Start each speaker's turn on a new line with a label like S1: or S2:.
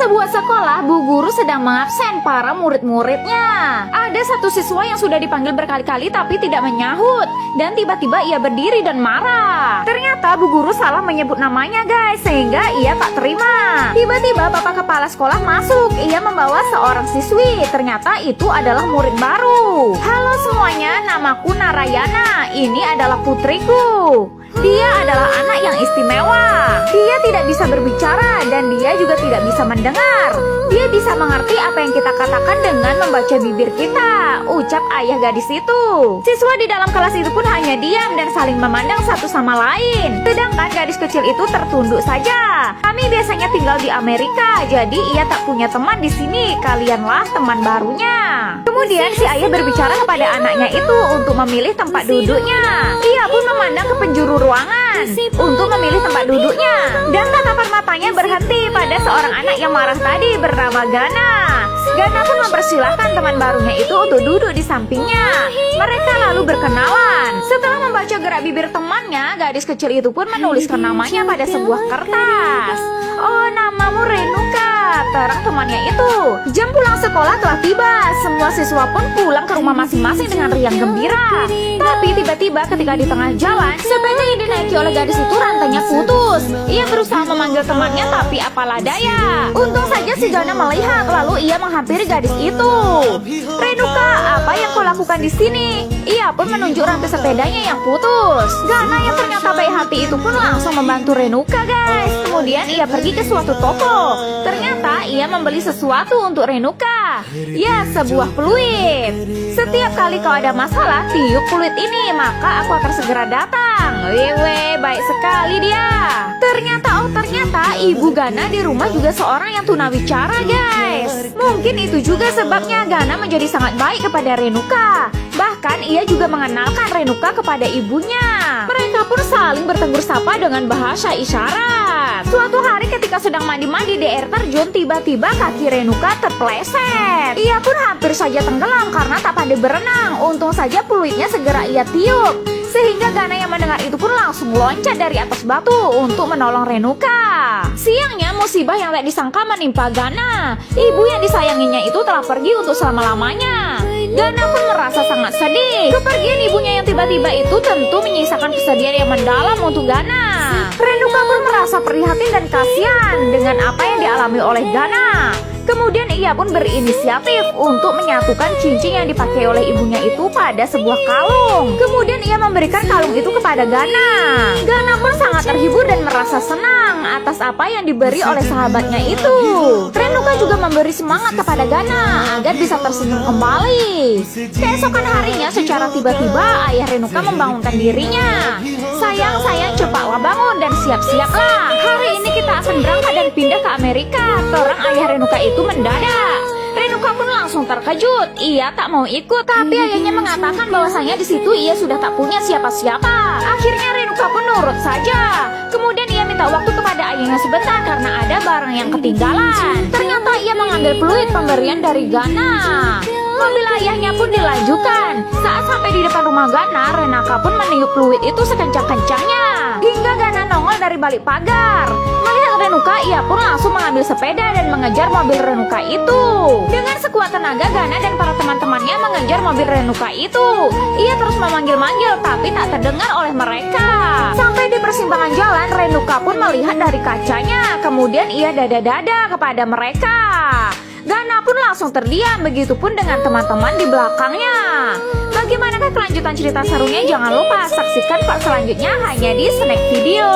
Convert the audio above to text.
S1: sebuah sekolah, Bu Guru sedang mengabsen para murid-muridnya. Ada satu siswa yang sudah dipanggil berkali-kali tapi tidak menyahut. Dan tiba-tiba ia berdiri dan marah. Ternyata Bu Guru salah menyebut namanya guys, sehingga ia tak terima. Tiba-tiba Bapak Kepala Sekolah masuk. Ia membawa seorang siswi. Ternyata itu adalah murid baru. Halo semuanya, namaku Narayana. Ini adalah putriku. Dia adalah anak yang istimewa. Dia tidak bisa berbicara dan dia juga tidak bisa mendengar. Dia bisa mengerti apa yang kita katakan dengan membaca bibir kita, ucap ayah gadis itu. Siswa di dalam kelas itu pun hanya diam dan saling memandang satu sama lain. Sedangkan gadis kecil itu tertunduk saja. Kami biasanya tinggal di Amerika, jadi ia tak punya teman di sini. Kalianlah teman barunya. Kemudian si ayah berbicara kepada anaknya itu untuk memilih tempat duduknya. Ia pun memandang ke penjuru ruangan untuk memilih tempat duduknya. Dan tatapan matanya berhenti pada seorang anak yang marah tadi bernama Gana. Gana pun mempersilahkan teman barunya itu untuk duduk di sampingnya. Mereka lalu berkenalan. Setelah membaca gerak bibir temannya, gadis kecil itu pun menuliskan namanya pada sebuah kertas. Oh, namamu Renuka, terang temannya itu. Jam pulang sekolah telah tiba. Semua siswa pun pulang ke rumah masing-masing dengan riang gembira. Tapi tiba-tiba ketika di tengah jalan, sepeda yang dinaiki oleh gadis itu rantainya putus. Ia berusaha memanggil temannya tapi apalah daya. Untung saja si Gana melihat, lalu ia menghampiri gadis itu. Renuka, apa yang kau lakukan di sini? Ia pun menunjuk rantai sepedanya yang putus. Gana yang ternyata baik hati itu pun langsung membantu Renuka guys. Kemudian ia pergi ke suatu toko. Ternyata ia membeli sesuatu untuk Renuka. Ya, sebuah peluit. Setiap kali kau ada masalah, tiup peluit ini, maka aku akan segera datang. Wewe, baik sekali dia. Ternyata ibu Gana di rumah juga seorang yang tunawicara guys. Mungkin itu juga sebabnya Gana menjadi sangat baik kepada Renuka. Bahkan ia juga mengenalkan Renuka kepada ibunya. Mereka pun saling bertegur sapa dengan bahasa isyarat. Suatu hari ketika sedang mandi-mandi di air terjun, tiba-tiba kaki Renuka terpeleset. Ia pun hampir saja tenggelam karena tak pandai berenang. Untung saja peluitnya segera ia tiup. Sehingga Gana yang mendengar itu pun langsung loncat dari atas batu untuk menolong Renuka. Siangnya musibah yang tak disangka menimpa Gana. Ibu yang disayanginya itu telah pergi untuk selama-lamanya. Gana pun merasa sangat sedih. Kepergian ibunya yang tiba-tiba itu tentu menyisakan kesedihan yang mendalam untuk Gana. Renuka pun merasa prihatin dan kasihan dengan apa yang dialami oleh Gana. Kemudian ia pun berinisiatif untuk menyatukan cincin yang dipakai oleh ibunya itu pada sebuah kalung. Kemudian ia memberikan kalung itu kepada Gana. Gana pun sangat terhibur dan merasa senang atas apa yang diberi oleh sahabatnya itu. Renuka juga memberi semangat kepada Gana agar bisa tersenyum kembali. Keesokan harinya secara tiba-tiba ayah Renuka membangunkan dirinya. Sayang, cepatlah bangun dan siap-siaplah. Hari ini kita akan berangkat dan pindah ke Amerika. Terang ayah Renuka itu mendadak. Renuka pun langsung terkejut. Ia tak mau ikut, tapi ayahnya mengatakan bahwasanya di situ ia sudah tak punya siapa-siapa. Akhirnya Renuka pun nurut saja. Kemudian ia minta waktu kepada ayahnya sebentar karena ada barang yang ketinggalan. Ternyata ia mengambil peluit pemberian dari Gana. Mobil ayahnya pun dilanjutkan. Saat sampai di depan rumah Gana, Renuka pun meniup peluit itu sekencang-kencangnya. Hingga Gana nongol dari balik pagar. Melihat Renuka, ia pun langsung mengambil sepeda dan mengejar mobil Renuka itu. Dengan sekuat tenaga, Gana dan para teman-temannya mengejar mobil Renuka itu. Ia terus memanggil-manggil, tapi tak terdengar oleh mereka. Sampai di persimpangan jalan, Renuka pun melihat dari kacanya. Kemudian ia dada-dada kepada mereka. Gana pun langsung terdiam, begitupun dengan teman-teman di belakangnya. Bagaimanakah kelanjutan cerita serunya? Jangan lupa saksikan part selanjutnya hanya di Snack Video.